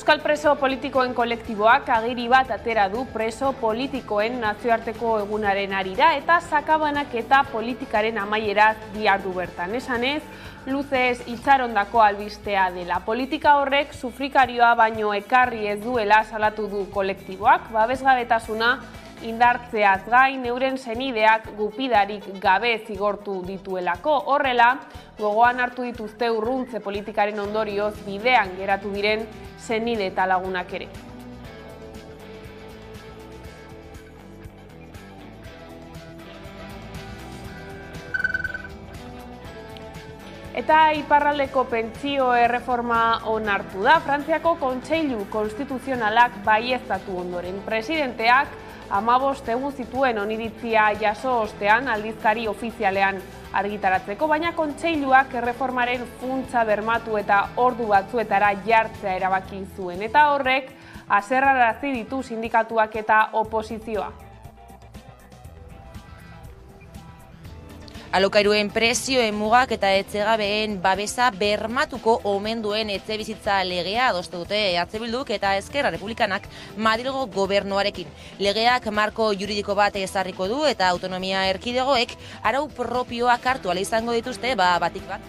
Euskal preso politikoen kolektiboak agiri bat atera du preso politikoen nazioarteko egunaren arira eta sakabanak eta politikaren amaieraz dihardu bertan. Esanez, luzez itxarondako albistea dela. Politika horrek sufrikarioa baino ekarri ez duela salatu du kolektiboak, babesgabetasuna indartzeaz gain euren senideak gupidarik gabe zigortu dituelako. Horrela, gogoan hartu dituzte urruntze politikaren ondorioz bidean geratu diren senide eta lagunak ere. Eta iparraldeko pentsio erreforma onartu da. Frantziako Kontseilu Konstituzionalak baieztatu ondoren. Presidenteak 15 egun zituen oniritzia jaso ostean aldizkari ofizialean argitaratzeko, baina Kontseiluak erreformaren funtsa bermatu eta ordu batzuetara jartzea erabaki zuen. Eta horrek haserrarazi ditu sindikatuak eta oposizioa. Alokairuen prezioen mugak eta etxegabeen babesa bermatuko omen duen etxebizitza legea adostu dute EH Bilduk eta Esquerra Republikanak Madrilgo gobernuarekin. Legeak marko juridiko bat ezarriko du eta autonomia erkidegoek arau propioak hartu ala izango dituzte batik bat.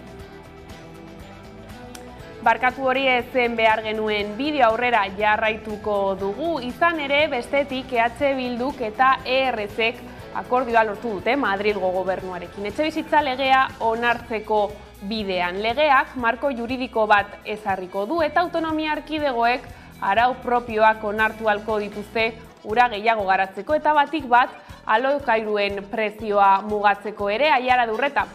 Barkatu hori ezen behar genuen bideo aurrera jarraituko dugu, izan ere bestetik EH Bilduk eta ERZ akordioa lortu dute Madrilgo gobernuarekin. Etxebizitza legea onartzeko bidean. Legeak marko juridiko bat ezarriko du eta autonomia erkidegoek arau propioak onartu ahalko dituzte ura gehiago garatzeko eta batik bat alokairuen prezioa mugatzeko ere. Aiara Durreta.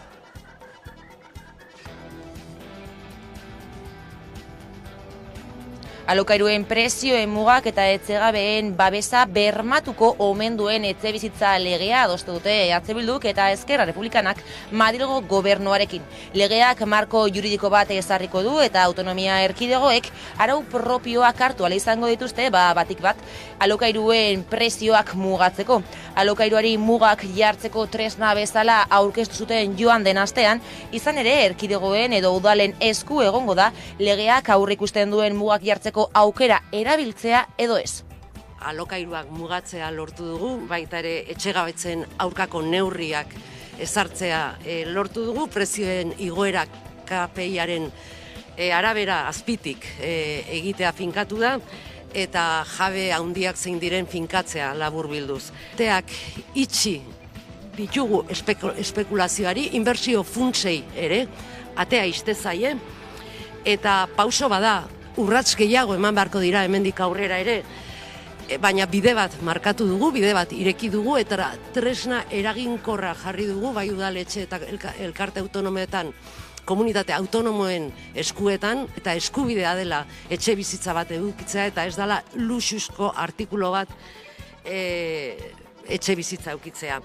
Alokairuen prezioen mugak eta etxegabeen babesa bermatuko omen duen etxebizitza legea adostu dute EH Bilduk eta Esquerra Republikanak Madrilgo gobernuarekin. Legeak marko juridiko bat ezarriko du eta autonomia erkidegoek arau propioak hartu ala izango dituzte batik bat alokairuen prezioak mugatzeko. Alokairuari mugak jartzeko tresna bezala aurkeztu zuten joan den astean, izan ere erkidegoen edo udalen esku egongo da legeak aurreikusten duen mugak jartzeko aukera erabiltzea edo ez. Alokairuak mugatzea lortu dugu, baita ere etxegabetzen aurkako neurriak ezartzea lortu dugu, prezioen igoerak KPIaren arabera azpitik egitea finkatu da, eta jabe handiak zein diren finkatzea laburbilduz. Teak itxi ditugu espekulazioari, inbertsio funtsei ere, atea iste zaie, eta pauso bada, urrats gehiago eman beharko dira hemendik aurrera ere, baina bide bat markatu dugu, bide bat ireki dugu, eta tresna eraginkorra jarri dugu, bai udaletxe eta elkarte autonomeetan, komunitate autonomoen eskuetan, eta eskubidea dela etxe bizitza bat edukitzea, eta ez dela luxuzko artikulo bat etxe bizitza edukitzea.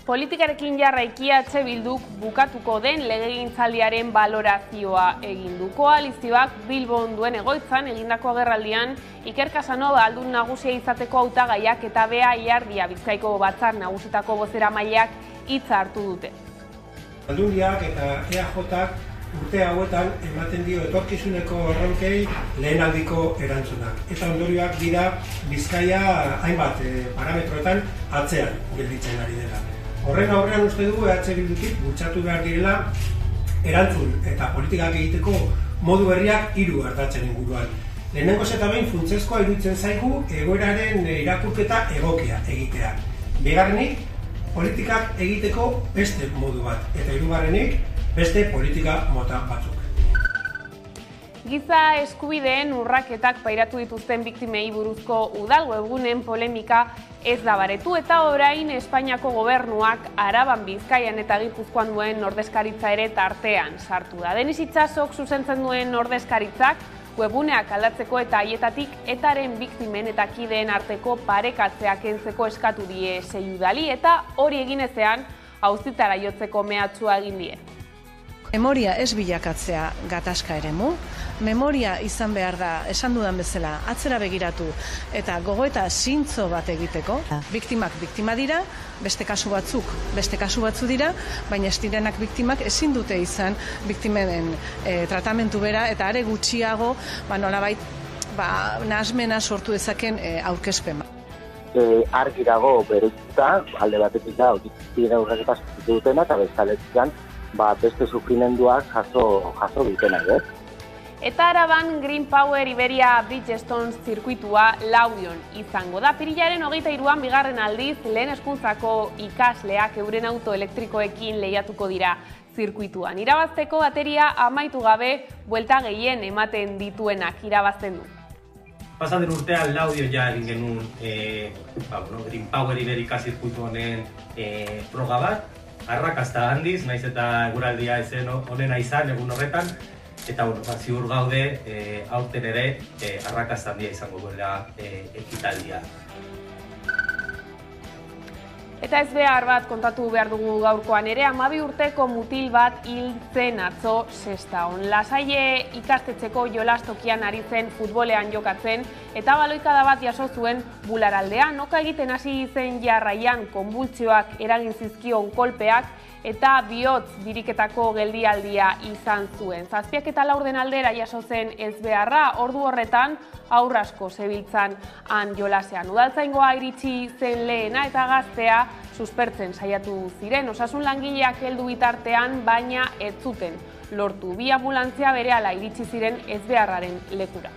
Politikarekin jarraiki EH Bilduk bukatuko den legegintzaldiaren balorazioa egin du. Koalizioak Bilbon duen egoitzan egindako agerraldian Iker Casanova aldun nagusia izateko hautagaiak eta Bea Iardia Bizkaiko batzar nagusitako bozeramaileak hitza hartu dute. Aldundiak eta EAJak urte hauetan ematen dio etorkizuneko erronkei lehenaldiko erantzunak. Eta ondorioak dira Bizkaia hainbat parametroetan atzean gelditzen ari dela. Horren aurrean uste dugu EH Bildutik bultzatu behar direla erantzun eta politikak egiteko modu berriak 3 ardatzen inguruan. Lehenengoz eta behin funtsezkoa iruditzen zaigu egoeraren irakurketa egokia egitea. Bigarrenik, politikak egiteko beste modu bat, eta hirugarrenik beste politika mota batzuk. Giza eskubideen urraketak pairatu dituzten biktimei buruzko udal webgunen polemika ez da baretu eta orain Espainiako gobernuak Araban, Bizkaian eta Gipuzkoan duen ordezkaritza ere tartean sartu da. Denis Itsasok zuzentzen duen ordezkaritzak webguneak aldatzeko eta haietatik etaren biktimen eta kideen arteko parekatzea kentzeko eskatu die sei udali eta hori egin ezean auzitara jotzeko mehatxua egin die. Memoria ez bilakatzea gatazka eremu, memoria izan behar da, esan dudan bezala, atzera begiratu eta gogoeta zintzo bat egiteko, biktimak biktima dira, beste kasu batzu dira, baina ez direnak biktimak ezin dute izan biktimen tratamentu bera, eta are gutxiago nolabait nahasmena sortu dezaken aurkezpen. Argi dago bereiztuta, alde batetik da, autizia urraketa sufritu dutena, eta bestaletik beste sufrimenduak jaso dutenak, ez? Eta Araban Green Power Iberia Bridgestone zirkuitua Laudion izango da. Apirilaren 23an bigarren aldiz lehen hezkuntzako ikasleak euren auto elektrikoekin lehiatuko dira zirkuituan. Irabazteko bateria amaitu gabe buelta gehien ematen dituenak irabazten du. Pasaden urtean Laudion ja egin genuen Green Power Iberika zirkuitu honen proga bat. Arrakasta handiz, naiz eta eguraldia ezen honena izan egun horretan. Eta ziur gaude aurten ere arrakasta handia izango duela ekitaldia. Eta ez behar bat kontatu behar dugu gaurkoan ere, 12 urteko mutil bat hil zen atzo Sestaon. Lasaie ikastetxeko jolastokian ari zen futbolean jokatzen eta baloikada bat jaso zuen bularaldean. Noka egiten hasi zen jarraian konbultsioak eragin zizkion kolpeak eta bihotz biriketako geldialdia izan zuen. 7:04 aldera jaso zen ezbeharra, ordu horretan haur asko zebiltzan han jolasean. Udaltzaingoa iritsi zen lehena eta gaztea suspertzen saiatu ziren. Osasun langileak heldu bitartean, baina ez zuten lortu. Bi anbulantzia berehala iritsi ziren ezbeharraren lekura.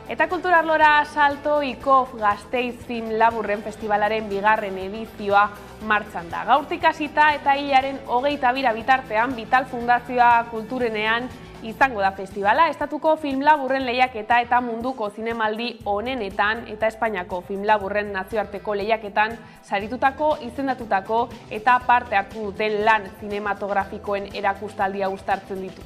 Eta kulturarlora salto IKOF Gasteiz Film Laburren Festivalaren bigarren edizioa martxan da. Gaurtik hasita eta hilaren 22 bitartean Vital Fundazioa Kulturenean izango da festivala. Estatuko film laburren lehiaketa eta munduko zinemaldi onenetan eta Espainiako film laburren nazioarteko lehiaketan saritutako, izendatutako eta parte hartu duten lan zinematografikoen erakustaldia uztartzen ditu.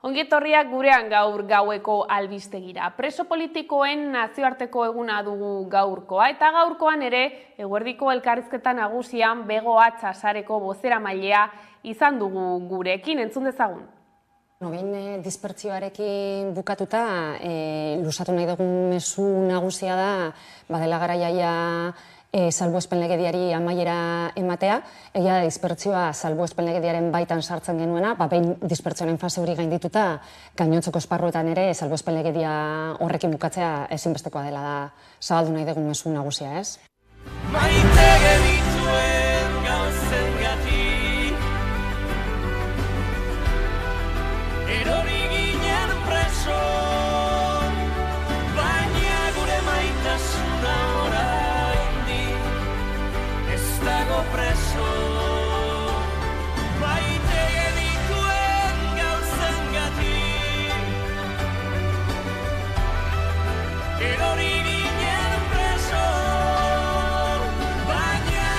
Ongietorriak gurean gaur gaueko albistegira. Preso politikoen nazioarteko eguna dugu gaurkoa eta gaurkoan ere eguerdiko elkarrizketa nagusian Bego Atza sareko bozeramailea izan dugu gurekin, entzun dezagun. Behin dispertsioarekin bukatuta, luzatu nahi dugun mezu nagusia da, badela garaiaia salbuespen legediari amaiera ematea, egia da dispertsioa salbuespen legediaren baitan sartzen genuena, behin dispertsioaren fase hori gaindituta, gainontzeko esparruetan ere salbuespen legedia horrekin bukatzea ezinbestekoa dela da zabaldu nahi dugun mezu nagusia, ez? Maite genituen gauzengatik, erori ginen preso, baina gure maitasuna preso, maite genituen gauzengatik, erori ginen preso, baina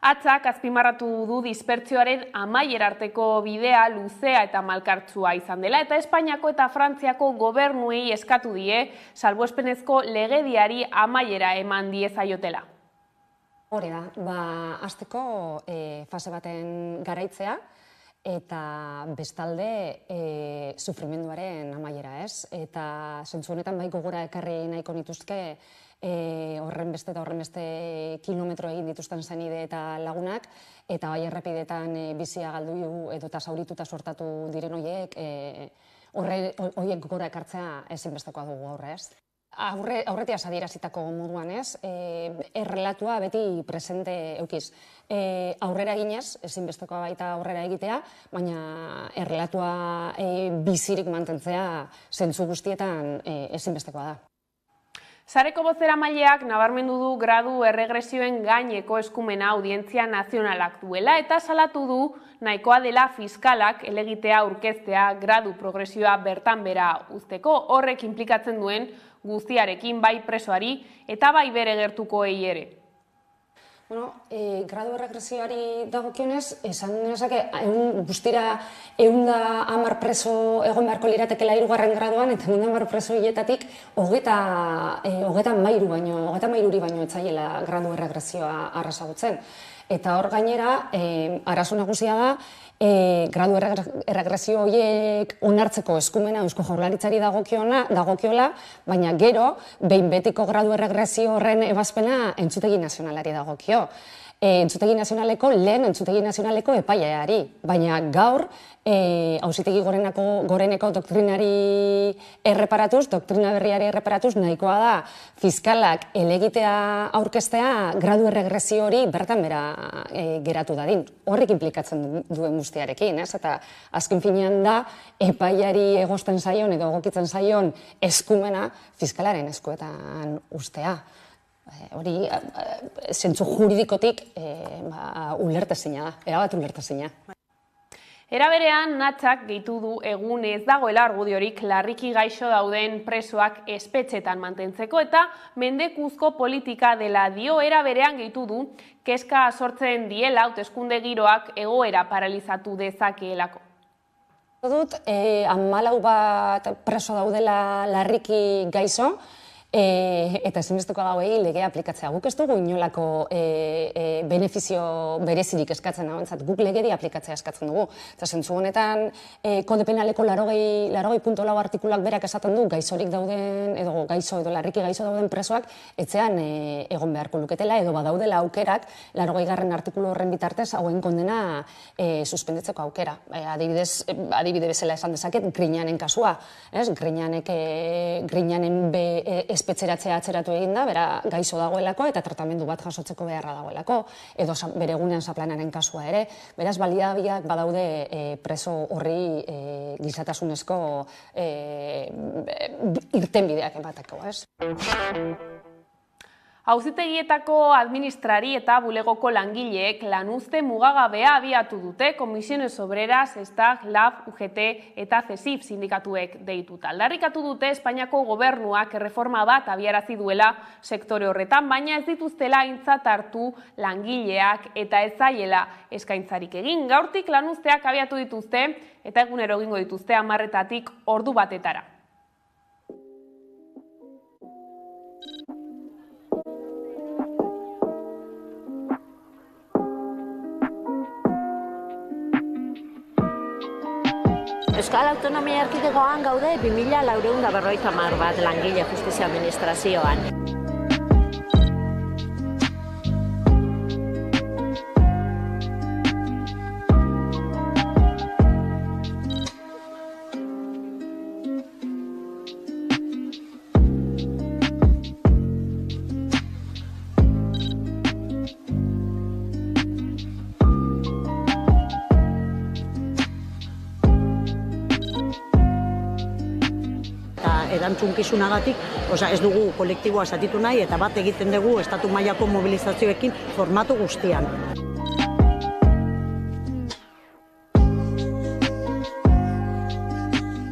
Atzak azpimarratu du dispertsioaren amaiera arteko bidea luzea eta malkartsua izan dela eta Espainiako eta Frantziako gobernuei eskatu die salbuespenezko legediari amaiera eman diezaiotela. Hori da, hasteko fase baten garaitzea eta bestalde sufrimenduaren amaiera, ez? Eta zentzu honetan bai gogora ekarri nahiko nituzke horren beste kilometro egin dituzten zenide eta lagunak, eta bai errepidetan bizia galdu edo eta zaurituta sortatu diren horiek, horiek gora ekartzea ezinbestekoa dugu aurrez. Aurretiaz adierazitako moduan ez, errelatua beti presente eukiz. Aurrera eginez, ezinbestekoa baita aurrera egitea, baina errelatua bizirik mantentzea zentzu guztietan ezinbestekoa da. Sareko bozeramaileak nabarmendu du gradu erregresioen gaineko eskumena Audientzia Nazionalak duela eta salatu du nahikoa dela fiskalak helegitea aurkeztea gradu progresioa bertan bera uzteko, horrek inplikatzen duen guztiarekin bai presoari eta bai bere gertukoei ere. Gradu erregresioari dagokionez, esan nezake, guztira 110 preso egon beharko liratekela 3. graduan, eta 110 preso hiletatik 33 baino etzaiela gradu erregresioa arrasagutzen. Eta hor gainera, arazo nagusia da, gradu erregresio horiek onartzeko eskumena Eusko Jaurlaritzari dagokiola, baina gero, behin betiko gradu erregresio horren ebazpena Entzutegi Nazionalari dagokio. Entzutegi Nazionaleko epaileari, baina gaur Auzitegi Goreneko doktrinari erreparatuz, doktrina berriari erreparatuz, nahikoa da fiskalak helegitea aurkeztea gradu erregresio hori bertan bera geratu dadin. Horrek inplikatzen duen guztiarekin, ez? Eta azken finean da epaileari egozten zaion edo egokitzen zaion eskumena fiskalaren eskuetan ustea. Hori, zentzu juridikotik ulertezina da, erabat ulertezina. Era berean, Natxak gehitu du egun ez dagoela argudiorik larriki gaixo dauden presoak espetxetan mantentzeko eta mendekuzko politika dela dio. Era berean gehitu du kezka sortzen diela hauteskunde giroak egoera paralizatu dezakeelako. Dut, 14 bat preso daudela larriki gaixo, eta ezinbesteko gauei legea aplikatzea. Guk ez dugu inolako benefizio berezirik eskatzen hauentzat, guk legedi aplikatzea eskatzen dugu. Eta zentzu honetan, kode penaleko 80.4 artikulak berak esaten du gaixorik dauden, edo gaixo edo larriki gaixo dauden presoak etxean egon beharko luketela, edo badaudela aukerak 80. artikulu horren bitartez hauen kondena suspenditzeko aukera. Adibide bezala esan dezaket, Griñanen kasua. Griñanen espetxeratzea atzeratu egin da, bera gaixo dagoelako eta tratamendu bat jasotzeko beharra dagoelako, edo bere egunean zaplanaren kasua ere. Beraz, baliabideak badaude preso horri gizatasunezko irtenbideak emateko, ez? Auzitegietako administrari eta bulegoko langileek lanuzte mugagabea abiatu dute Comisiones Obreras, Stag, LAB, UGT eta CESIF sindikatuek deituta. Aldarrikatu dute Espainiako gobernuak erreforma bat abiarazi duela sektore horretan, baina ez dituztela aintzat hartu langileak eta ez zaiela eskaintzarik egin. Gaurtik lanuzteak abiatu dituzte eta egunero egingo dituzte 10:00 ordu batetara. Euskal Autonomia Erkidegoan gaude 2450 bat langile justizia administrazioan. Erantzunkizunagatik, ez dugu kolektiboa zatitu nahi eta bat egiten dugu estatu mailako mobilizazioekin formatu guztian.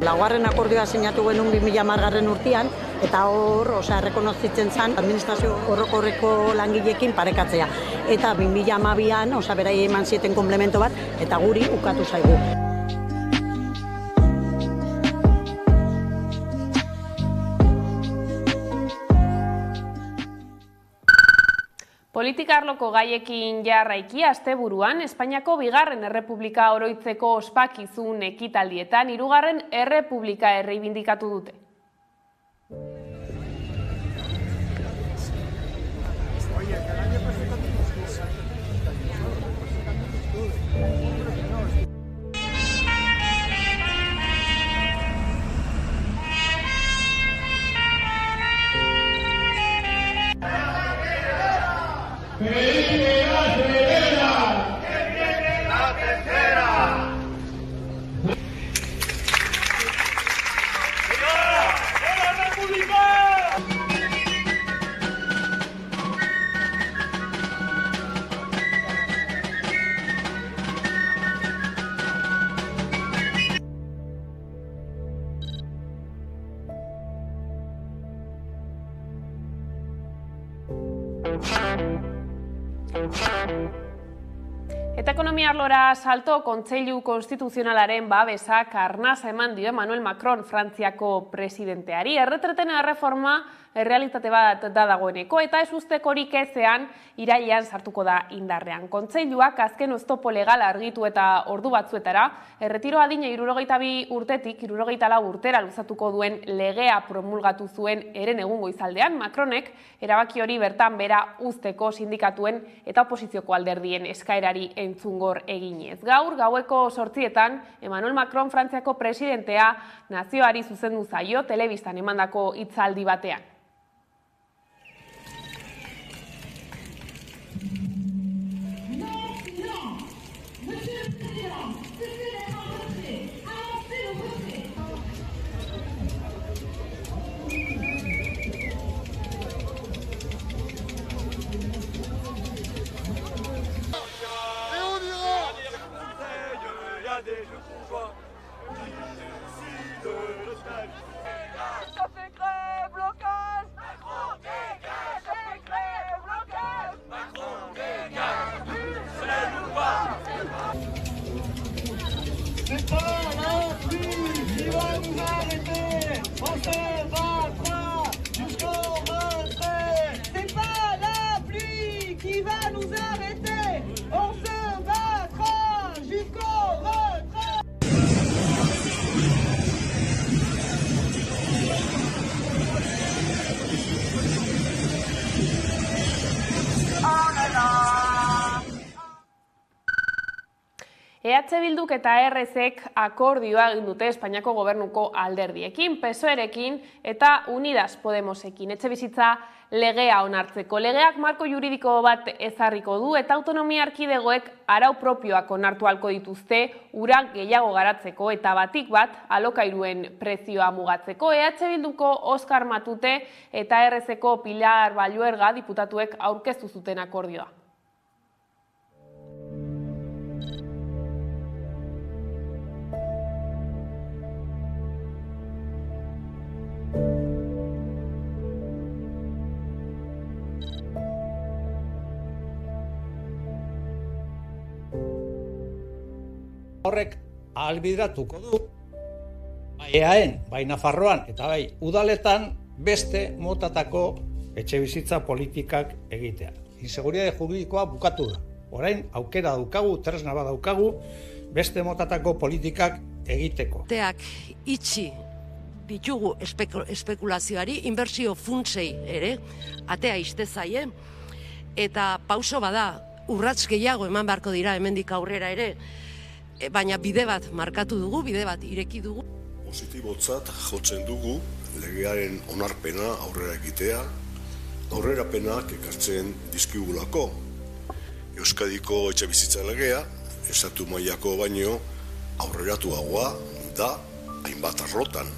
Laugarren akordioa sinatu genuen 2010 urtean, eta hor, errekonozitzen zen, administrazio orokorreko langileekin parekatzea. Eta 2012an, berai eman zieten komplemento bat, eta guri ukatu zaigu. Politika arloko gaiekin jarraiki asteburuan Espainiako bigarren errepublika oroitzeko ospakizun ekitaldietan hirugarren errepublika erreibindikatu dute. Eta ekonomia arlora salto, Kontseilu Konstituzionalaren babesak arnasa eman dio Emmanuel Macron Frantziako presidenteari. Erretreten erreforma errealitate bat da dagoeneko eta ez ustekorik ezean irailean sartuko da indarrean. Kontseiluak azken oztopo legal argitu eta ordu batzuetara erretiro adina 62 urtetik 64 urtera luzatuko duen legea promulgatu zuen eren egun goizaldean. Macronek erabaki hori bertan bera uzteko sindikatuen eta oposizioko alderdien eskaerari entzungor eginez. Gaur gaueko 8etan Emmanuel Macron Frantziako presidentea nazioari zuzendu zaio telebistan emandako hitzaldi batean. EH Bilduk eta RZek akordioa egin dute Espainiako gobernuko alderdiekin, PSOErekin eta Unidas Podemosekin. Etxebizitza legea onartzeko. Legeak marko juridiko bat ezarriko du eta autonomia erkidegoek arau propioak onartu ahalko dituzte urak gehiago garatzeko eta batik bat alokairuen prezioa mugatzeko. EH Bilduko Oskar Matute eta RZko Pilar Balluerga diputatuek aurkeztu zuten akordioa. Horrek ahalbideratuko du, bai EAEn, bai Nafarroan eta bai udaletan beste motatako etxebizitza politikak egitea. Inseguritate juridikoa bukatu da. Orain aukera daukagu, tresna bat daukagu, beste motatako politikak egiteko. Teak itxi ditugu espekulazioari, inbertsio funtsei ere, atea iste zaie, eta pauso bada urrats gehiago eman beharko dira hemendik aurrera ere, baina bide bat markatu dugu, bide bat ireki dugu. Positibotzat jotzen dugu legearen onarpena aurrera egitea, aurrerapenak ekartzen dizkigulako. Euskadiko etxebizitza legea, estatu mailako baino aurreratuagoa da hainbat arlotan.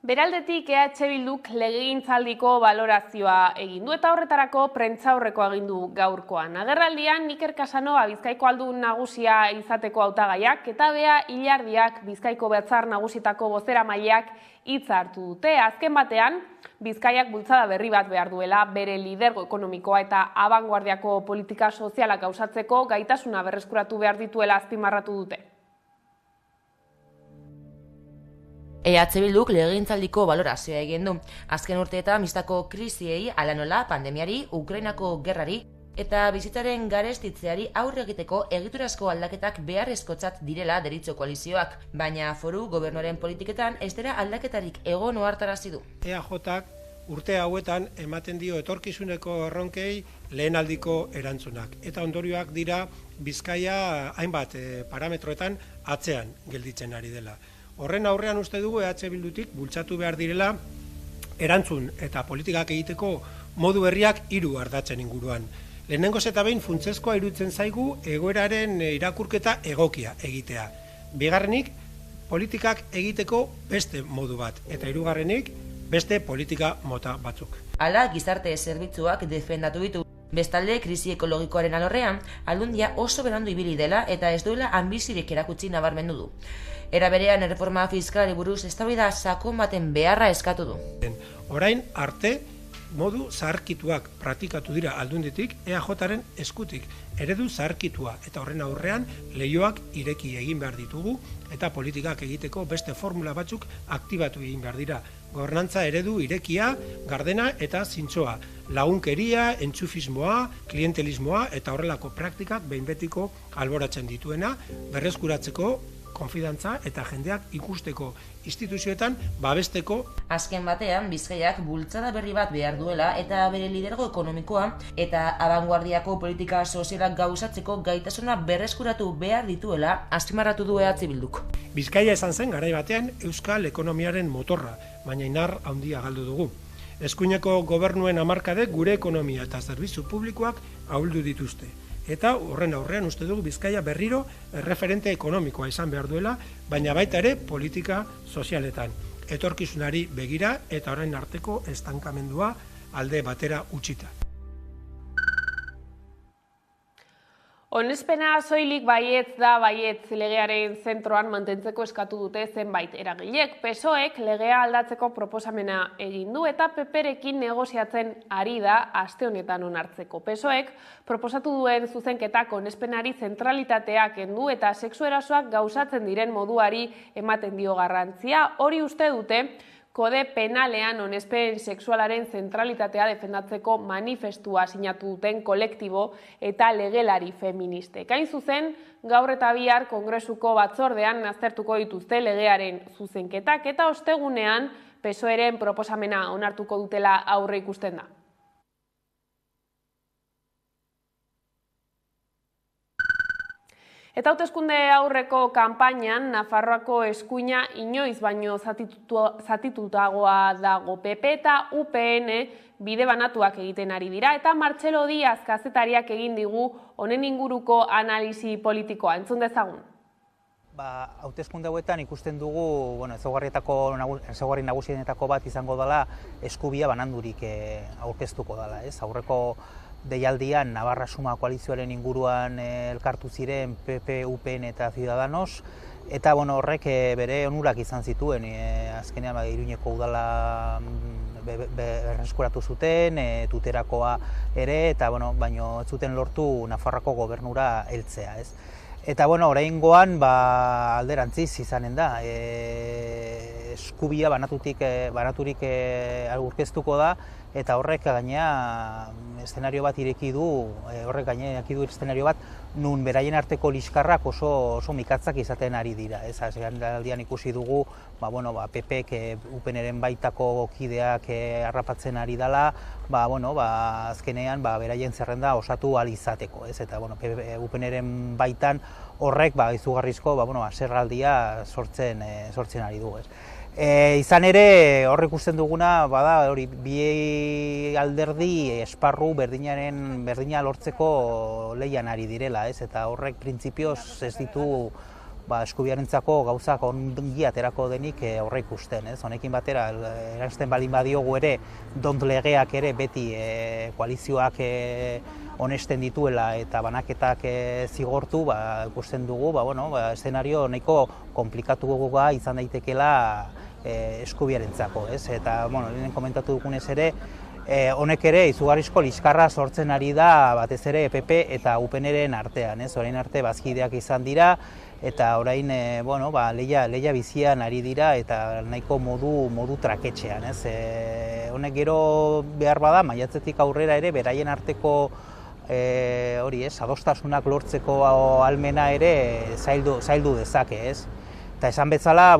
Beraldetik EH Bilduk legegintzaldiko balorazioa egin du eta horretarako prentsaurrekoa egin du gaurkoan. Agerraldian Iker Casanova Bizkaiko aldun nagusia izateko hautagaiak eta Bea Ilardiak Bizkaiko batzar nagusitako bozeramaileak hitza hartu dute. Azken batean, Bizkaiak bultzada berri bat behar duela bere lidergo ekonomikoa eta abanguardiako politika sozialak gauzatzeko gaitasuna berreskuratu behar dituela azpimarratu dute. EH Bilduk legegintzaldiko balorazioa egin du. Azken urteetan biztako krisiei, hala nola pandemiari, Ukrainako gerrari eta bizitzaren garestitzeari aurre egiteko egiturazko aldaketak beharrezkotzat direla deritzo koalizioak, baina foru gobernuaren politiketan ez dela aldaketarik egon ohartarazi du. EAJak urte hauetan ematen dio etorkizuneko erronkei lehenaldiko erantzunak eta ondorioak dira Bizkaia hainbat parametroetan atzean gelditzen ari dela. Horren aurrean uste dugu EH Bildutik bultzatu behar direla erantzun eta politikak egiteko modu berriak 3 ardatzen inguruan. Lehenengoz eta behin funtsezkoa iruditzen zaigu egoeraren irakurketa egokia egitea. Bigarrenik, politikak egiteko beste modu bat eta hirugarrenik beste politika mota batzuk. Hala, gizarte zerbitzuak defendatu ditu. Bestalde, krisi ekologikoaren alorrean, Aldundia oso berandu ibili dela eta ez duela anbizirik erakutsi nabarmendu du. Era berean erreforma fiskalari buruz eztabaida sakon baten beharra eskatu du. Orain arte modu zaharkituak praktikatu dira Aldunditik EAJaren eskutik, eredu zaharkitua eta horren aurrean leihoak ireki egin behar ditugu eta politikak egiteko beste formula batzuk aktibatu egin behar dira. Gobernantza eredu irekia, gardena eta zintzoa, lagunkeria, entxufismoa, klientelismoa eta horrelako praktikak behin betiko alboratzen dituena, berreskuratzeko konfidantza eta jendeak ikusteko instituzioetan babesteko. Azken batean, Bizkaiak bultzada berri bat behar duela eta bere lidergo ekonomikoa eta abanguardiako politika sozialak gauzatzeko gaitasuna berreskuratu behar dituela azpimarratu du EH Bilduk. Bizkaia izan zen garai batean euskal ekonomiaren motorra, baina inar handia galdu dugu. Eskuineko gobernuen hamarkadek gure ekonomia eta zerbitzu publikoak ahuldu dituzte. Eta horren aurrean uste dugu Bizkaia berriro referente ekonomikoa izan behar duela, baina baita ere politika sozialetan. Etorkizunari begira eta orain arteko estankamendua alde batera utzita. Onespena soilik baietz da baietz legearen zentroan mantentzeko eskatu dute zenbait eragilek. PSOEk legea aldatzeko proposamena egin du eta PPrekin negoziatzen ari da aste honetan onartzeko. PSOEk proposatu duen zuzenketak onespenari zentralitatea kendu eta sexu erasoak gauzatzen diren moduari ematen dio garrantzia. Hori uste dute kode penalean onespen sexualaren zentralitatea defendatzeko manifestua sinatu duten kolektibo eta legelari feministek. Hain zuzen, gaur eta bihar Kongresuko batzordean aztertuko dituzte legearen zuzenketak eta ostegunean PSOEren proposamena onartuko dutela aurre ikusten da. Eta hauteskunde aurreko kanpainan Nafarroako eskuina inoiz baino zatitutagoa dago. PP eta UPN bide banatuak egiten ari dira eta Martxelo Diaz kazetariak egin digu honen inguruko analisi politikoa. Entzun dezagun. Hauteskunde hauetan ikusten dugu, ezaugarri nagusienetako bat izango dela eskubia banandurik aurkeztuko dela, ez? Aurreko deialdian Navarra Suma koalizioaren inguruan elkartu ziren PP, UPN eta Ciudadanos, eta horrek bere onurak izan zituen, azkenean Iruñeko udala berreskuratu zuten, Tuterakoa ere, eta baino ez zuten lortu Nafarroako gobernura heltzea, ez? Eta oraingoan alderantziz izanen da, eskubia banaturik aurkeztuko da, eta horrek gainea eszenario bat ireki du, eszenario bat nun beraien arteko liskarrak oso mikatzak izaten ari dira. Aldian ikusi dugu, PPek UPNren baitako kideak harrapatzen ari dela, azkenean beraien zerrenda osatu ahal izateko, eta UPNren baitan horrek izugarrizko haserraldia sortzen ari du. Izan ere, hor ikusten duguna, bi alderdi esparru berdina lortzeko leian ari direla, eta horrek printzipioz ez ditu eskubiarentzako gauzak ongi aterako denik aurre ikusten. Honekin batera, erantzten balin badiogu ere, dont legeak ere beti koalizioak onesten dituela eta banaketak zigortu, ikusten dugu, eszenario nahiko komplikatuagoa izan daitekela eskubiarentzako. Eta, lehen komentatu dugunez ere, honek ere izugarrizko liskarra sortzen ari da batez ere PP eta UPNren artean. Orain arte bazkideak izan dira, eta orain lehia bizian ari dira eta nahiko modu traketxean. Honek gero behar bada, maiatzetik aurrera ere, beraien arteko adostasunak lortzeko ahalmena ere zaildu dezake. Eta esan bezala,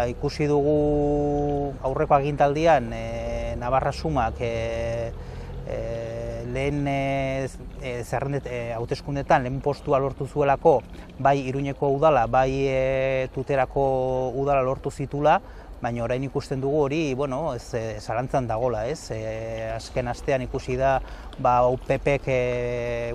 ikusi dugu aurreko agintaldian Navarra Sumak lehen hauteskundetan lehen postua lortu zuelako, bai Iruñeko udala, bai Tuterako udala lortu zitula, baina orain ikusten dugu hori, zalantzan dagola. Azken astean ikusi da UPPek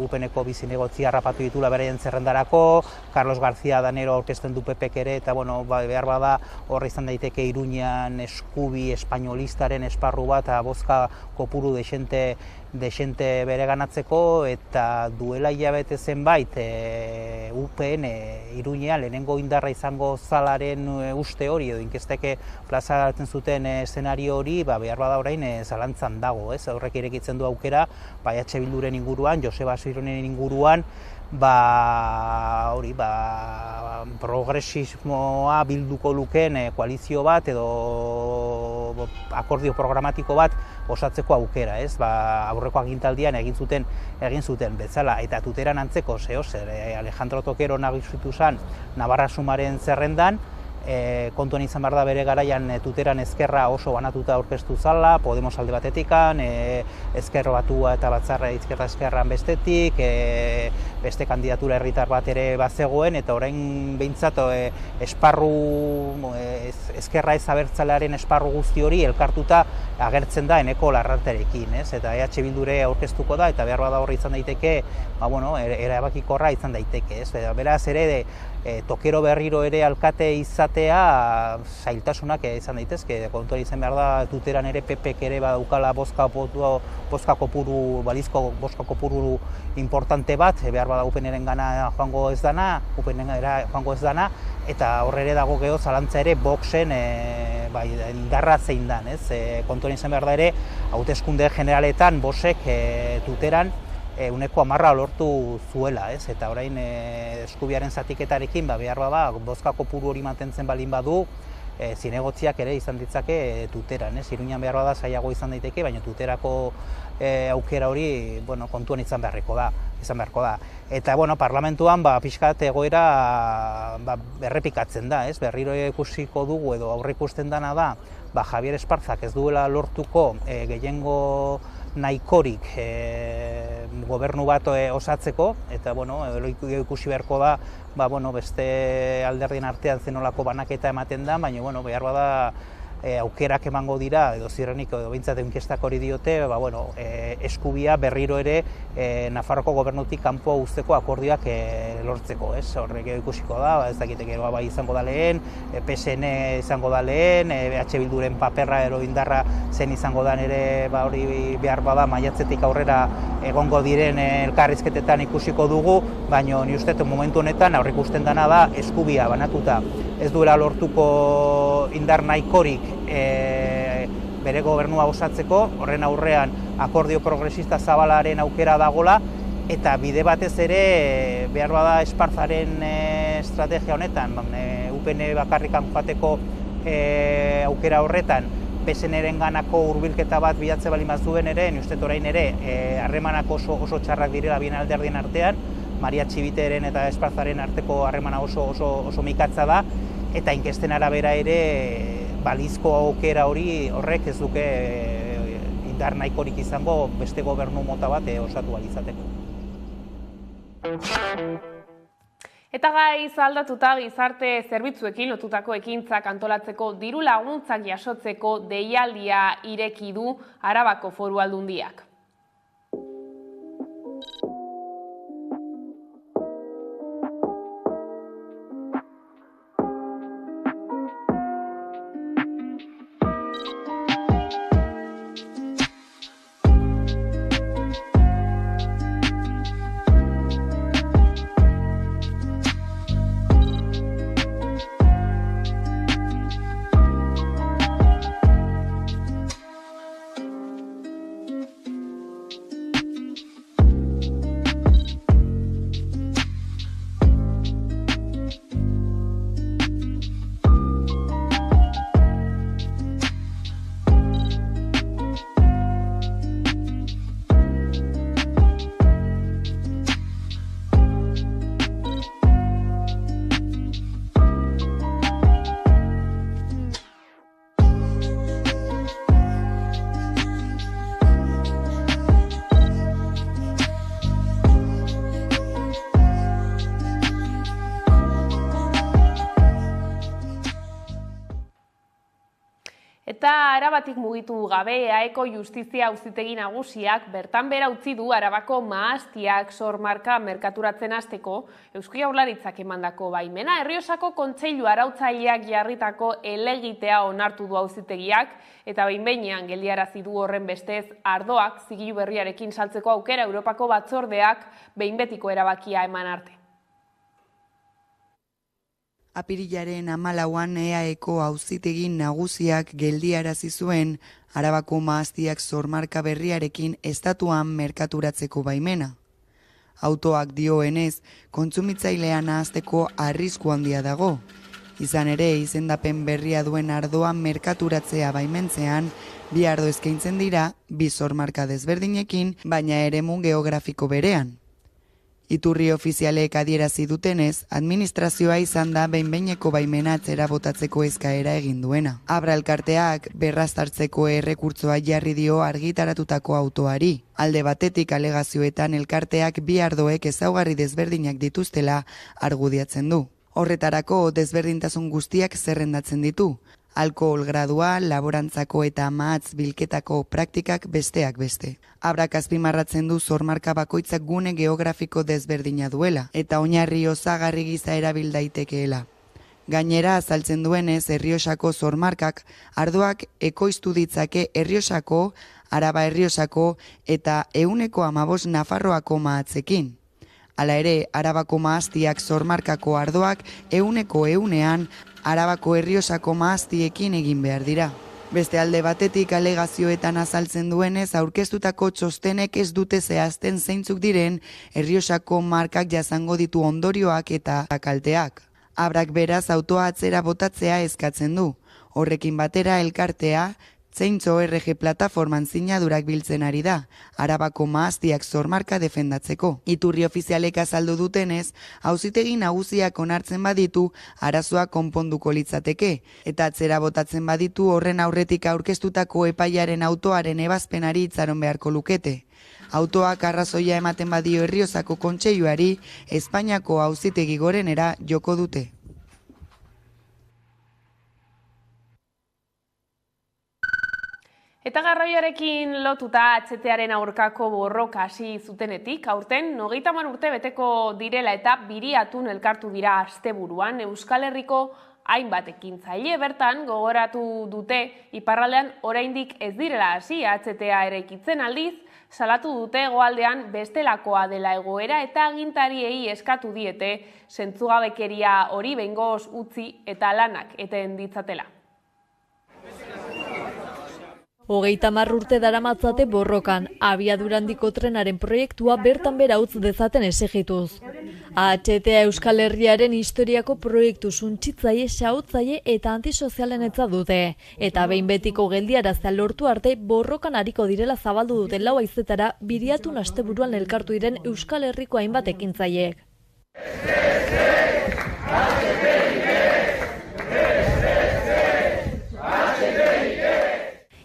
UPNeko bizinegotzi harrapatu ditula beraien zerrendarako, Carlos García Danero aurkezten du PPek ere, eta behar bada horre izan daiteke Iruñan eskubi espainolistaren esparru bat, bozka kopuru desente bereganatzeko, eta duela hilabete zenbait UPN Iruñean lehenengo indarra izango zalaren uste hori, edo inkesteke plaza hartzen zuten eszenario hori, behar bada orain zalantzan dago. Horrek irekitzen du aukera, EH Bilduren inguruan, Joseba Asironen inguruan, progresismoa bilduko luken koalizio bat edo akordio programatiko bat osatzeko aukera. Aurreko agintaldian egin zuten bezala, eta Tuteran antzeko Alejandro Tokero nagusitu zen Navarra Sumaren zerrendan, kontuan izan behar da bere garaian Tuteran ezkerra oso banatuta aurkeztu zala, Podemos alde batetikan, Ezker Batua eta Batzarra Izquierda Ezkerran bestetik, beste kandidatura herritar bat ere bazegoen, eta orain behintzat ezkerra ez abertzalearen esparru guzti hori elkartuta agertzen da Eneko Larraterekin, eta EH Bildure aurkeztuko da, eta behar bada horri izan daiteke, erabakikorra izan daiteke. Beraz ere, Tokero berriro ere alkate izatea zailtasunak izan daitezke. Kontuan izan behar da, Tuteran ere PPek ere badaukala bozka kopuru importante bat, behar bada UPNren gana joango ez dana, eta horre ere dago geho zalantza ere Voxen indarra zein dan. Kontuan izan behar da ere, hauteskunde generaletan Voxek Tuteran uneko 10 lortu zuela, eta orain eskubiaren zatiketarekin behar bada bozka kopuru hori mantentzen balin badu, zinegotziak ere izan ditzake Tuteran. Iruñan behar bada zailago izan daiteke, baina Tuterako aukera hori kontuan izan beharko da. Eta parlamentuan pixkat egoera errepikatzen da. Berriro ikusiko dugu edo aurre ikusten dana da Javier Esparzak ez duela lortuko gehiengo nahikorik gobernu bat osatzeko, eta ikusi beharko da beste alderdien artean zenolako banaketa ematen da, baina behar bada aukerak emango dira, edo zirrenik edo behintzat inkestak hori diote, eskubia berriro ere Nafarroko gobernutik kanpo uzteko akordioak lortzeko. Horrek ikusiko da, ez dakitek bai izango da lehen, PSN izango da lehen, EH Bilduren paperra ero indarra zen izango da ere hori behar bada maiatzetik aurrera egongo diren elkarrizketetan ikusiko dugu, baina ni uste momentu honetan aurre ikusten dana da eskubia banatuta ez duela lortuko indar nahikorik bere gobernua osatzeko, horren aurrean akordio progresista zabalaren aukera dagola, eta bide batez ere behar bada Esparzaren estrategia honetan, UPN bakarrikan joateko aukera horretan, PSNren ganako hurbilketa bat bilatze bali mazuen ere, ni uste orain ere harremanak oso txarrak direla bien alderdien artean, Maria Txibiteren eta Esparzaren arteko harremana oso mikatza da, eta inkesten arabera ere balizko aukera horrek ez duke indar nahikorik izango beste gobernu mota bat osatu izateko. Eta gaiz aldatuta gizarte zerbitzuekin lotutako ekintzak antolatzeko diru laguntzak jasotzeko deialdia ireki du Arabako Foru Aldundiak. Arabatik mugitu gabe, Eaeko Justizia Auzitegi Nagusiak bertan behera utzi du Arabako mahastiak sormarka merkaturatzen hasteko Eusko Jaurlaritzak emandako baimena. Errioxako Kontseilu Arautzaileak jarritako helegitea onartu du auzitegiak eta behin-behinean geldiarazi du horren bestez ardoak zigilu berriarekin saltzeko aukera Europako Batzordeak behin betiko erabakia eman arte. Apirilaren 14an Eaeko Auzitegi Nagusiak geldiarazi zuen Arabako mahastiak sormarka berriarekin estatuan merkaturatzeko baimena. Autoak dioenez, kontsumitzailea nahasteko arrisku handia dago. Izan ere, izendapen berria duen ardoan merkaturatzea baimentzean, bi ardo eskaintzen dira, bi sormarka desberdinekin, baina eremu geografiko berean. Iturri ofizialek adierazi dutenez, administrazioa izan da behin-behineko baimena atzera botatzeko eskaera egin duena. Abra elkarteak berraztartzeko errekurtsoa jarri dio argitaratutako autoari. Alde batetik alegazioetan elkarteak bi ardoek ezaugarri desberdinak dituztela argudiatzen du. Horretarako desberdintasun guztiak zerrendatzen ditu. Alkohol gradua, laborantzako eta mahatz bilketako praktikak besteak beste. Abrak azpimarratzen du sormarka bakoitzak gune geografiko desberdina duela, eta oinarri osagarri gisa erabil daitekeela. Gainera, azaltzen duenez, Errioxako sormarkak ardoak ekoiztu ditzake Errioxako, Araba Errioxako eta 115 Nafarroako mahatzekin. Hala ere, Arabako mahastiak sormarkako ardoak 100%an Arabako Errioxako mahastiekin egin behar dira. Beste alde batetik alegazioetan azaltzen duenez, aurkeztutako txostenek ez dute zehazten zeintzuk diren Errioxako markak jasango ditu ondorioak eta kalteak. Abrak beraz autoa atzera botatzea eskatzen du. Horrekin batera elkartea, Zeintzo RG plataforman sinadurak biltzen ari da, Arabako mahastiak sormarka defendatzeko. Iturri ofizialek azaldu dutenez, Auzitegi Nagusiak onartzen baditu, arazoa konponduko litzateke, eta atzera botatzen baditu horren aurretik aurkeztutako epaiaren autoaren ebazpenari itxaron beharko lukete. Autoak arrazoia ematen badio Erriozako Kontseiluari, Espainiako Auzitegi Gorenera joko dute. Eta garraioarekin lotuta HTaren aurkako borroka hasi zutenetik, aurten 30 urte beteko direla eta biriatun elkartu dira asteburuan Euskal Herriko hainbat ekintzaile. Bertan gogoratu dute iparraldean oraindik ez direla hasi HTA eraikitzen, aldiz salatu dute hegoaldean bestelakoa dela egoera eta agintariei eskatu diete zentzugabekeria hori behingoz utzi eta lanak eten ditzatela. 30 urte daramatzate borrokan, abiadura handiko trenaren proiektua bertan behera utz dezaten exigituz. HTA Euskal Herriaren historiako proiektu suntsitzaile, xahutzaile eta antisozialenetza dute. Eta behin betiko geldiaraztea lortu arte borrokan ariko direla zabaldu dute 4 haizetara biriatun asteburuan elkartu diren Euskal Herriko hainbat ekintzaileek.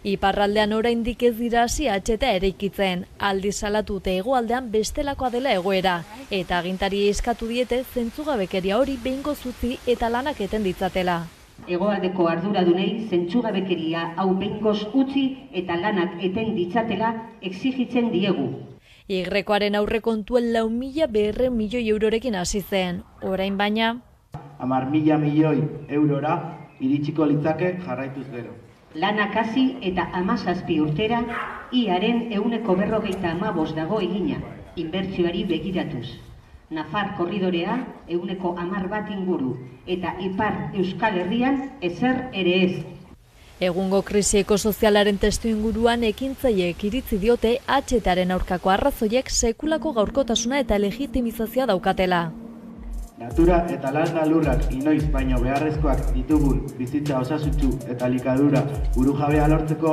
Iparraldean oraindik ez dira hasi HTA eraikitzen, aldiz salatute hegoaldean bestelakoa dela egoera, eta agintari eskatu diete zentzugabekeria hori behingoz utzi eta lanak eten ditzatela. Hegoaldeko arduradunei zentzugabekeria hau behingoz utzi eta lanak eten ditzatela exigitzen diegu. Igrekoaren aurrekontuen 4.200 milioi eurorekin hasi zen, orain baina 10.000 milioi eurora iritsiko litzake jarraituz gero. Lanak hasi eta 17 urtera, iaren 145 dago egina, inbertsioari begiratuz. Nafar korridorea 110 inguru, eta Ipar Euskal Herrian ezer ere ez. Egungo krisi ekosozialaren testu inguruan ekintzaileek iritzi diote HTaren aurkako arrazoiek sekulako gaurkotasuna eta legitimizazioa daukatela. Natura eta landa lurrak inoiz baino beharrezkoak ditugun bizitza osasutsu eta likadura burujabea lortzeko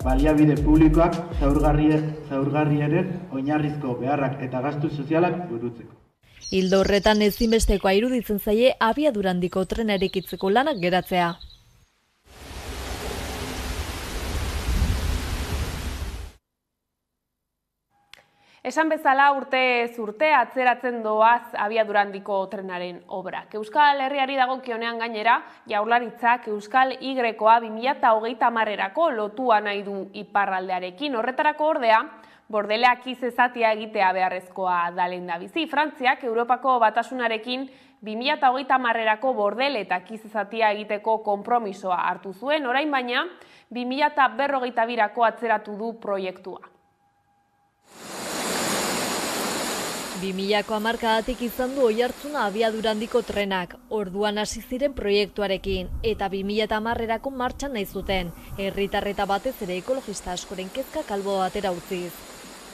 baliabide publikoak zaurgarrienen oinarrizko beharrak eta gastu sozialak burutzeko. Ildo horretan ezinbestekoa iruditzen zaie abiadura handiko trena eraikitzeko lanak geratzea. Esan bezala urtez urte atzeratzen doaz abiadura handiko trenaren obrak. Euskal Herriari dagokionean gainera, Jaurlaritzak Euskal Y-a 2030erako lotua nahi du iparraldearekin. Horretarako ordea, Bordeleak izezatia egitea beharrezkoa da lehendabizi. Frantziak Europako Batasunarekin 2030erako bordele eta izezatia egiteko konpromisoa hartu zuen, orain baina 2052erako atzeratu du proiektua. 2000ko hamarkadatik izan du oihartzuna abiadura handiko trenak, orduan hasi ziren proiektuarekin, eta 2010erako martxan nahi zuten, herritar eta batez ere ekologista askoren kezka kalbo batera utziz.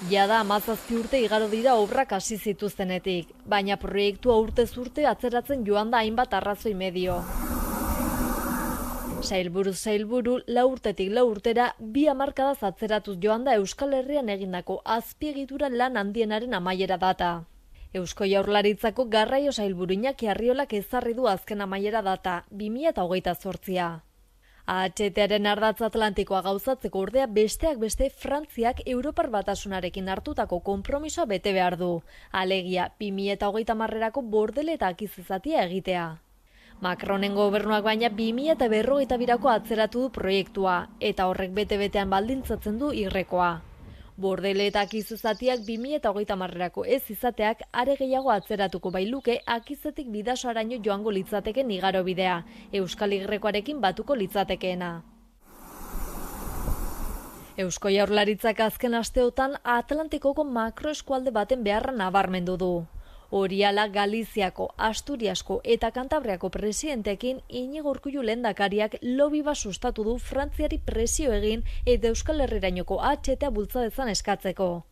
Jada 17 urte igaro dira obrak hasi zituztenetik, baina proiektua urtez urte atzeratzen joan da hainbat arrazoi medio. Sailburu, lau urtetik lau urtera, 2 hamarkadaz atzeratuz joan da Euskal Herrian egindako azpiegitura lan handienaren amaiera data. Eusko Jaurlaritzako garraio sailburu Iñaki Arriolak ezarri du azken amaiera data, 2028a. AHT-aren ardatz atlantikoa gauzatzeko ordea besteak beste Frantziak Europar Batasunarekin hartutako konpromisoa bete behar du, alegia 2030erako bordele eta akizezatia egitea. Macronen gobernuak baina 2052erako atzeratu du proiektua, eta horrek bete-betean baldintzatzen du irrekoa. Bordele eta akizezatiak 2030erako ez izateak are gehiago atzeratuko bailuke akizetik Bidasoaraino joango litzateken igarobidea, Euskal Irrekoarekin batuko litzatekeena. Eusko Jaurlaritzak azken asteotan Atlantikoko makroeskualde baten beharra nabarmendu du. Horiala Galiziako, Asturiasko eta Kantabriako presidenteekin Iñigo Urkullu lehendakariak lobby bat sustatu du Frantziari presio egin eta Euskal Herrirainoko AHT-a bultza dezan eskatzeko.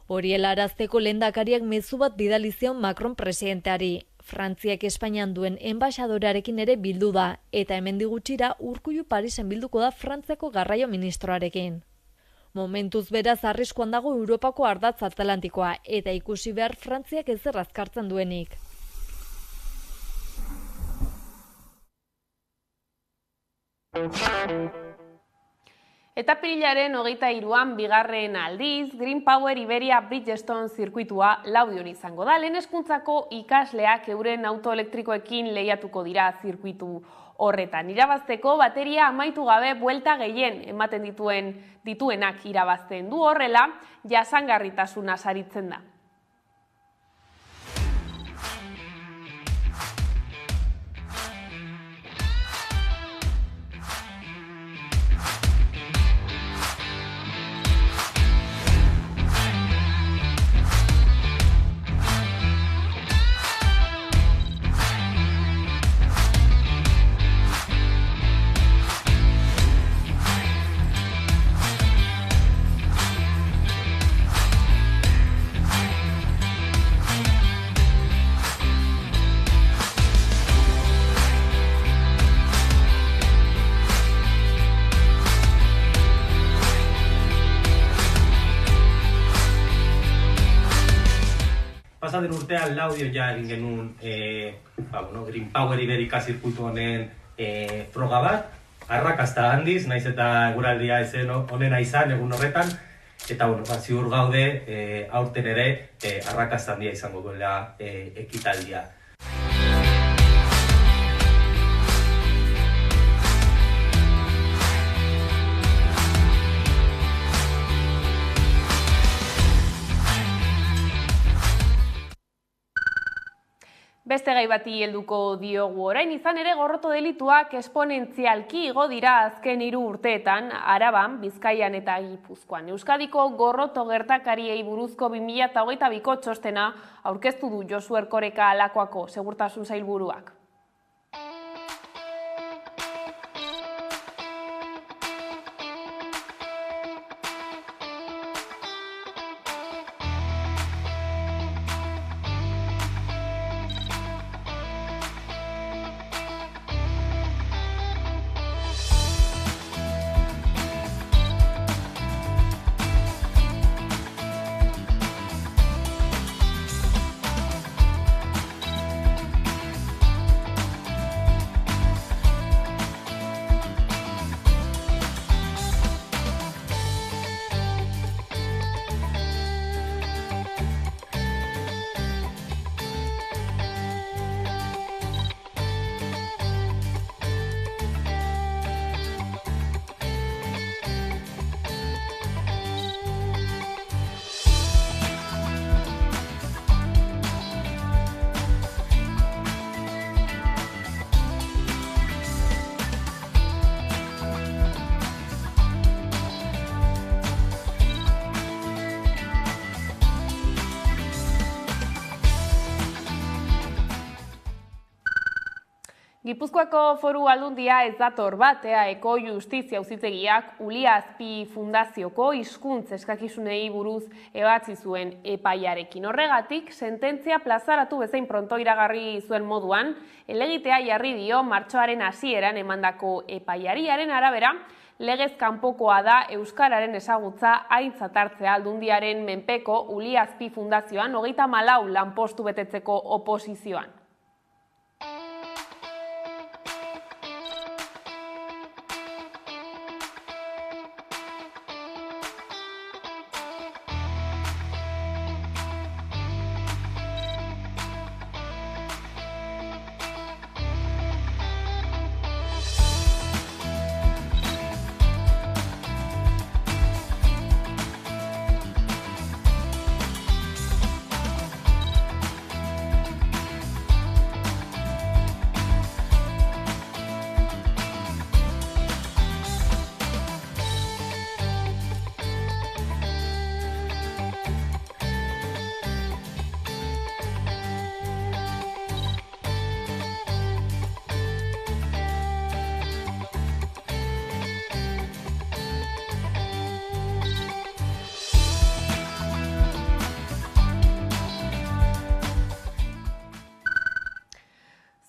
Horiela arazteko lehendakariak mezu bat bidali zion Macron presidenteari. Frantziak Espainian duen enbaxadorearekin ere bildu da, eta hemendik gutxira Urkullu Parisen bilduko da Frantziako garraio ministroarekin. Momentuz beraz arriskuan dago Europako ardatz atlantikoa, eta ikusi behar Frantziak ezer azkartzen duenik. Eta apirilaren 23an bigarren aldiz, Green Power Iberia Bridgestone zirkuitua Laudion izango da. Lehen hezkuntzako ikasleak euren auto elektrikoekin lehiatuko dira zirkuitu horretan. Irabazteko bateria amaitu gabe buelta gehien ematen dituenak irabazten du, horrela jasangarritasuna saritzen da. Pasaden urtean Laudion ja egin genuen Green Power Iberika zirkuitu honen froga bat, arrakasta handiz, naiz eta eguraldia ezen honena izan egun horretan, eta ziur gaude aurten ere arrakasta handia izango duela ekitaldia. Beste gai bati helduko diogu orain, izan ere gorroto delituak esponentzialki igo dira azken 3 urteetan Araban, Bizkaian eta Gipuzkoan. Euskadiko gorroto gertakariei buruzko 2022ko txostena aurkeztu du Josu Erkoreka Lakuako segurtasun sailburuak. Gipuzkoako Foru Aldundia ez dator bat EAEko Justizia Auzitegiak Ulia Azpi Fundazioko hizkuntz eskakizunei buruz ebatzi zuen epaiarekin. Horregatik, sententzia plazaratu bezain pronto iragarri zuen moduan, helegitea jarri dio martxoaren hasieran emandako epaiariaren arabera, legez kanpokoa da euskararen ezagutza aintzat hartzea Aldundiaren menpeko Ulia Azpi Fundazioan 34 lanpostu betetzeko oposizioan.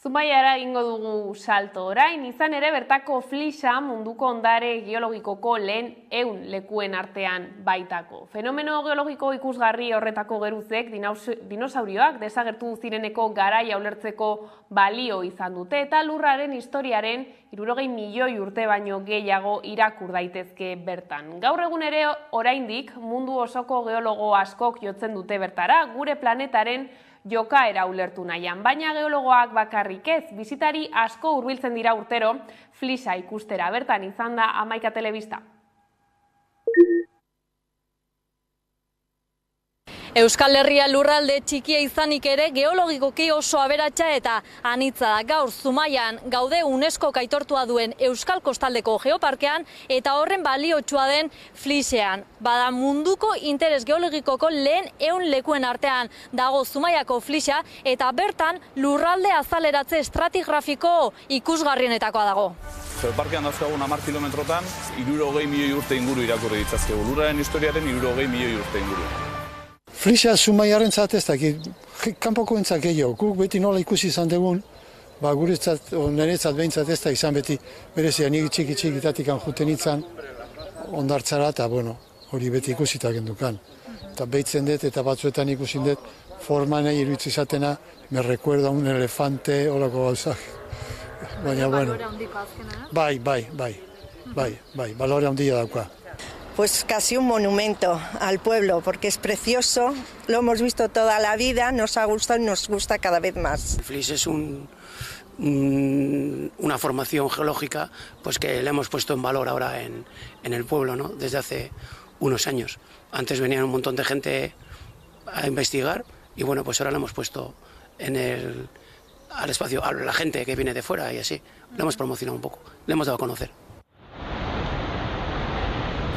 Zumaiara egingo dugu salto orain, izan ere bertako Flixa munduko ondare geologikoko lehen 100 lekuen artean baitako. Fenomeno geologiko ikusgarri horretako geruzek dinosaurioak desagertu zireneko garaia ulertzeko balio izan dute eta lurraren historiaren 60 milioi urte baino gehiago irakur daitezke bertan. Gaur egun ere oraindik mundu osoko geologo askok jotzen dute bertara, gure planetaren jokaera ulertu nahian, baina geologoak bakarrik ez, bisitari asko hurbiltzen dira urtero Flixa ikustera. Bertan izan da Hamaika Telebista. Euskal Herria lurralde txikia izanik ere geologikoki oso aberatsa eta anitza da. Gaur Zumaian gaude UNESCO aitortua duen Euskal Kostaldeko Geoparkean eta horren baliotsua den Flixean. Bada munduko interes geologikoko lehen 100 lekuen artean dago Zumaiako Flixa eta bertan lurralde azaleratze estratigrafiko ikusgarrienetakoa dago. Geoparkean dauzkagun 10 kilometrotan 60 milioi urte inguru irakurri ditzazkegu. Lurraren historiaren 60 milioi urte inguru. Flixa Zumaiaren ez dakit, kanpoko entzak gehiago, guk beti nola ikusi izan dugun, guretzat, niretzat behintzat ez da izan beti, berezia nik txiki-txikitatik juten itzan, ondartzara eta hori beti ikusita gendukan. Eta behitzen dut eta batzuetan ikusin dut, forman iruditzen izatena, me recuerda un elefante, holako gauzak. Baina, bai, balore handia dauka. Pues casi un monumento al pueblo, porque es precioso, lo hemos visto toda la vida, nos ha gustado y nos gusta cada vez más. Flix es una formación geológica pues que le hemos puesto en valor ahora en el pueblo, ¿no? Desde hace unos años. Antes venían un montón de gente a investigar y bueno, pues ahora le hemos puesto al espacio a la gente que viene de fuera y así. Lo hemos promocionado un poco, le hemos dado a conocer.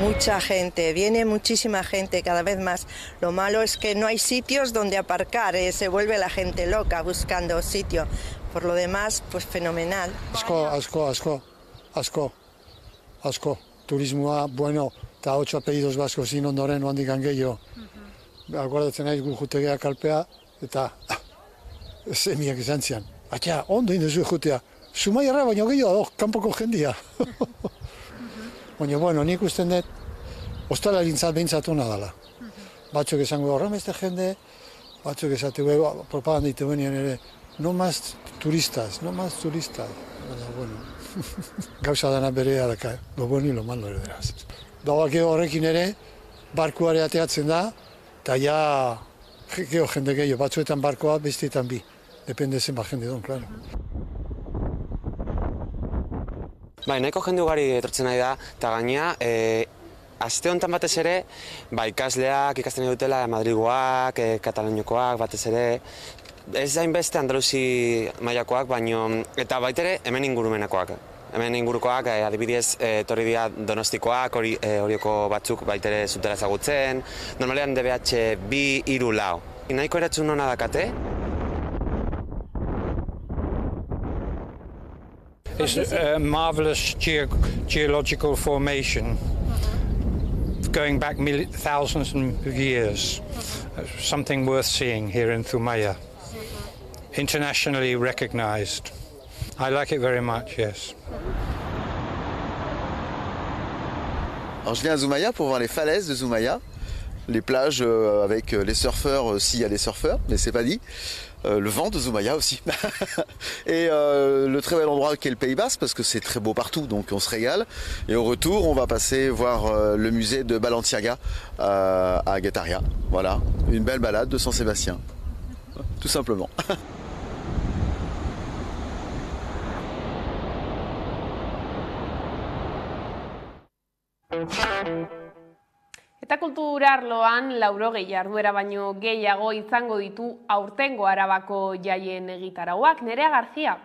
Mucha gente, viene muchísima gente cada vez más. Lo malo es que no hay sitios donde aparcar, se vuelve la gente loca buscando sitio. Por lo demás, pues fenomenal. Asko. Turismoa, bueno, eta 8 apellidos baskos sin ondoren handikan gehiago. Aguardatzen naiz gu jutegea kalpea, eta semiak izan zian. Atxa, ondo indezu jutea. Zumaiarra baino gehiago, kanpoko jendia. Baina, nik usten dut, ostalarintzat behintzat hona dela. Batzuk esango horren beste jende, batzuk esatu propaganda ditu benean ere, no más turistas. Baina, gauza dana berea daka, lo bueno y lo malo ere deraz. Dauak horrekin ere, barkuare ateatzen da, eta ja, jende gehiago, batzuetan barkoa, besteetan bi. Depende zenbat jende don, klaro. Nahiko jende ugari etortzen nahi da, eta gainea, aste honetan batez ere, ikasleak ikasten dutela Madrigoak, Kataloniokoak batez ere, ez hainbeste Andaluzi mailakoak, baino, eta baitere hemen ingurumenakoak. Hemen ingurukoak, adibidez, etorri dira Donostikoak, horioko batzuk baitere zutela ezagutzen, normalean DBH 2, 3, 4. Nahiko eratzun hona dakate, It's a marvelous geological formation going back thousands of years. Something worth seeing here in Zumaya. Internationally recognized. I like it very much, yes. Alors je viens à Zumaya pour voir les falaises de Zumaya, les plages avec les surfeurs, s'il y a des surfeurs, mais c'est pas dit. Le vent de Zumaya aussi. Et le très bel endroit qu'est le Pays Basque, parce que c'est très beau partout, donc on se régale. Et au retour, on va passer voir le musée de Balenciaga à Guetaria. Voilà, une belle balade de San Sébastien, tout simplement. Eta kulturarloan 80 jarduera baino gehiago izango ditu aurtengo Arabako jaien egitarauak. Nerea García.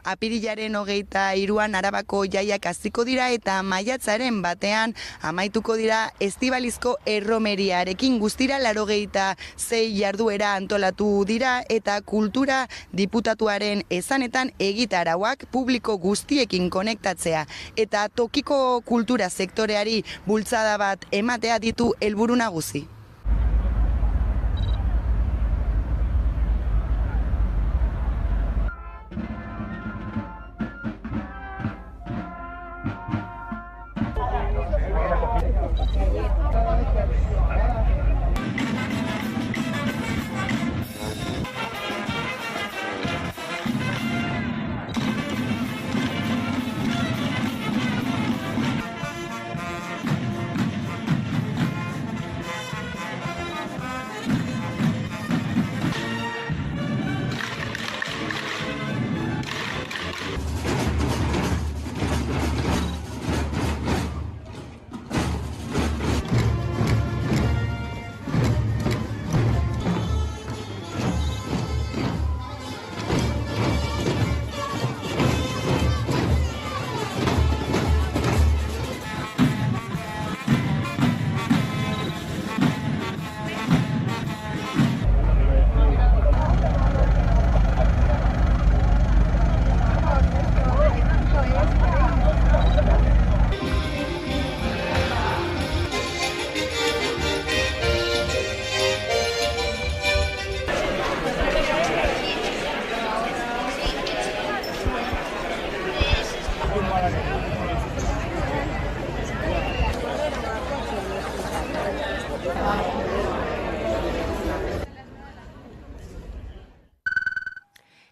Apirilaren 23an Arabako jaiak hasiko dira eta maiatzaren batean amaituko dira estibalizko erromeriarekin. Guztira 86 jarduera antolatu dira eta kultura diputatuaren esanetan egitarauak publiko guztiekin konektatzea eta tokiko kultura sektoreari bultzada bat ematea ditu helburu nagusi.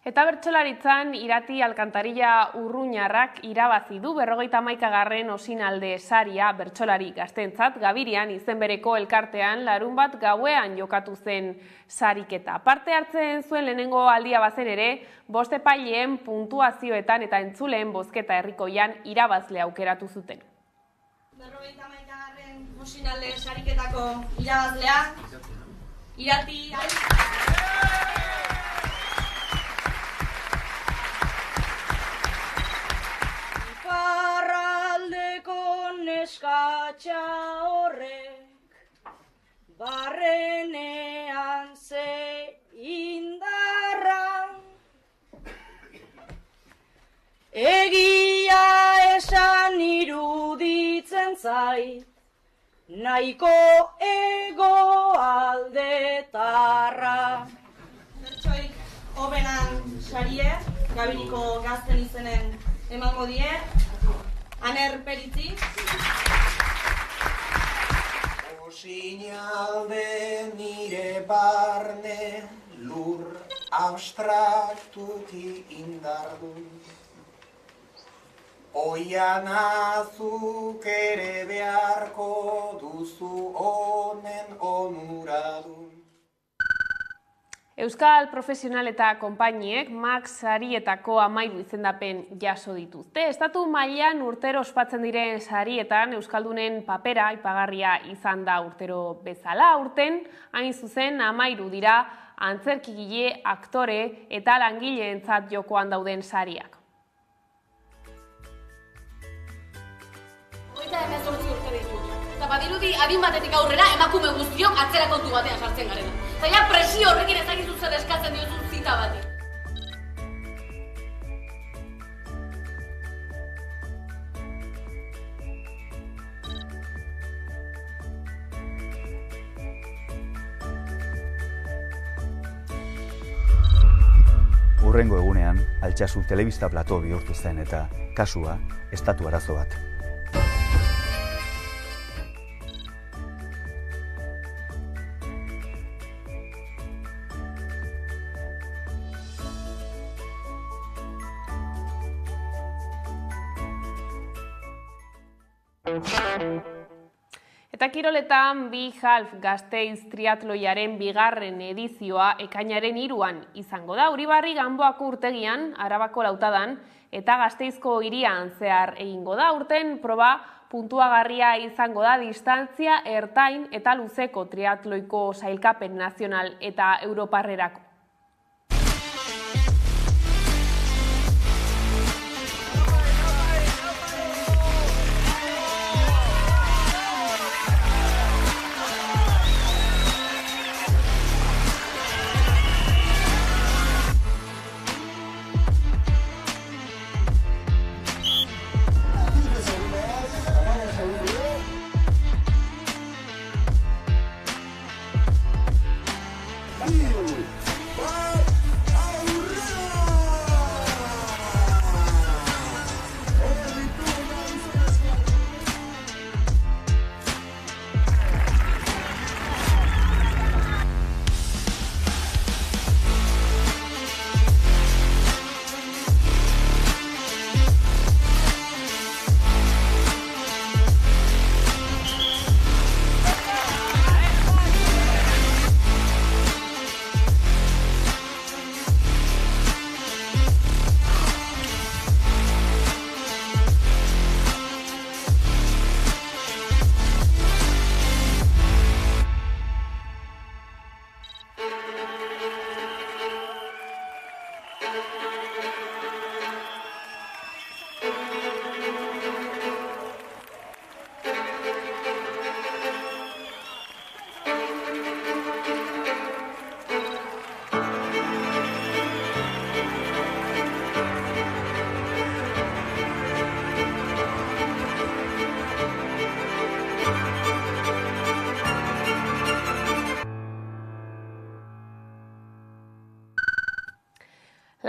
Eta bertsolaritzan Irati Alkantarilla Urruñarrak irabazi du 51. Osinalde saria bertsolari gaztentzat Gabirian izenbereko elkartean larunbat gauean jokatu zen sariketa. Parte hartzen zuen lehenengo aldia bazen ere, 5 epaileen puntuazioetan eta entzuleen bozketa herrikoian irabazle aukeratu zuten. 51. Osinalde sariketako irabazlea Irati Iparraldeko neskatxa horrek barrenean ze indarra egia esan iruditzen zait nahiko egoaldetarra. Bertsoik hobenan sarie, Gabiriko gazten izenen emango die, Aner Peritzi. Osinalde nire barne lur abstraktuki indardu. Oian azuk ere beharko duzu honen onuradun. Euskal profesional eta konpainiek Max sarietako 13 izendapen jaso dituzte. Estatu mailan urtero ospatzen diren sarietan Euskaldunen papera aipagarria izan da urtero bezala. Aurten, hain zuzen 13 dira antzerkigile, aktore eta langileentzat jokoan dauden sariak. 38 urte ditut. Eta badirudi adin batetik aurrera emakume guztiok atzera kontu batean sartzen garela. Eta ja presio horrekin ezagizu zer eskatzen diozun zita batik. Hurrengo egunean, Altsasu telebista plato bihurtu zen eta kasua estatu arazo bat. Eta kiroletan bi half Gasteiz triatloiaren bigarren edizioa ekainaren 3an izango da. Uribarri Ganboako urtegian, Arabako Lautadan eta Gasteizko hirian zehar egingo da. Urten proba puntuagarria izango da distantzia ertain eta luzeko triatloiko sailkapen nazional eta europarrerako.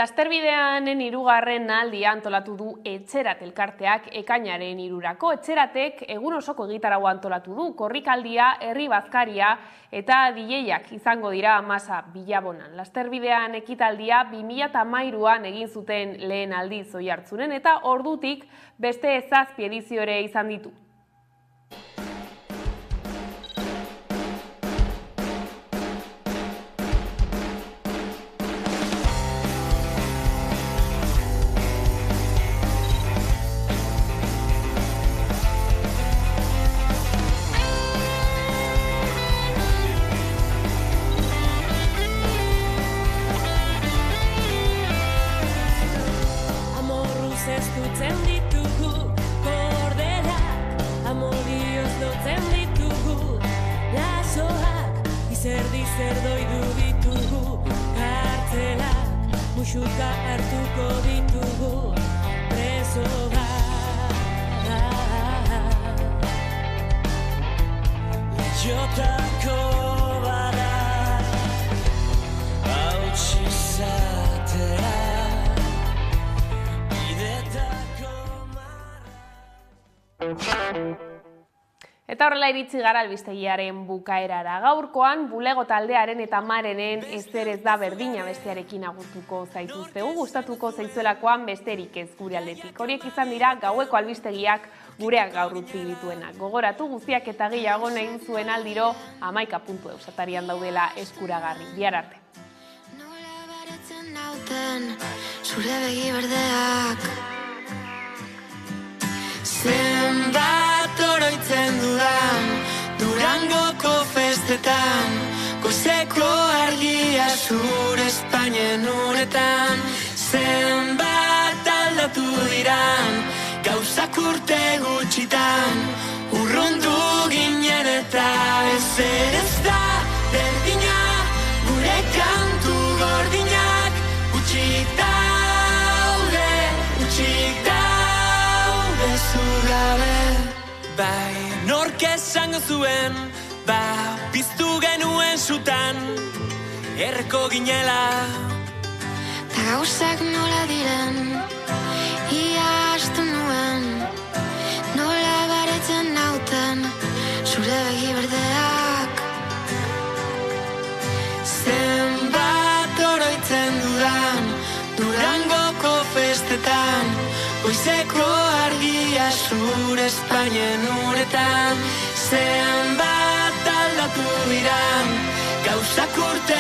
Lasterbideanen 3. aldia antolatu du Etxerat elkarteak ekainaren 3rako. Etxeratek egun osoko egitaragoa antolatu du, korrikaldia, herri bazkaria eta DJak izango dira Masa Bilabonan. Lasterbidean ekitaldia 2013an egin zuten lehen aldiz Oiartzunen eta ordutik beste 7 edizio ere izan ditu. Muxuka hartuko ditugu preso Jotako bara hautsi zatera Bidetako Eta horrela iritsi gara albistegiaren bukaerara. Gaurkoan, Bulego taldearen eta Marenen ezer ez da berdina bestearekin agurtuko zaituztegu, gustatuko zaizuelakoan besterik ez gure aldetik. Horiek izan dira gaueko albistegiak gureak gaur utzi dituenak. Gogoratu guztiak eta gehiago nahi zuen aldiro 11.eu satarian daudela eskuragarri. Bihar arte. Zure begi berdeak Zenbat oroitzen dudan Durangoko festetan Goizeko argia zure Espainien uretan Zenbat aldatu diran Gauzak urte gutxitan Urrundu ginen eta ezer ez da berdina Gure kantu gordinak Utxik daude zugabe Bai, nork esango zuen Ba, piztu genuen sutan Erreko ginela eta gauzak nola diren, ia astu nuen, nola baretzen nauten, zure begi berdeak. Zenbat oroitzen dudan, Durangoko festetan, goizeko argia zure Espainien uretan. Zenbat aldatu diran, gauzak urte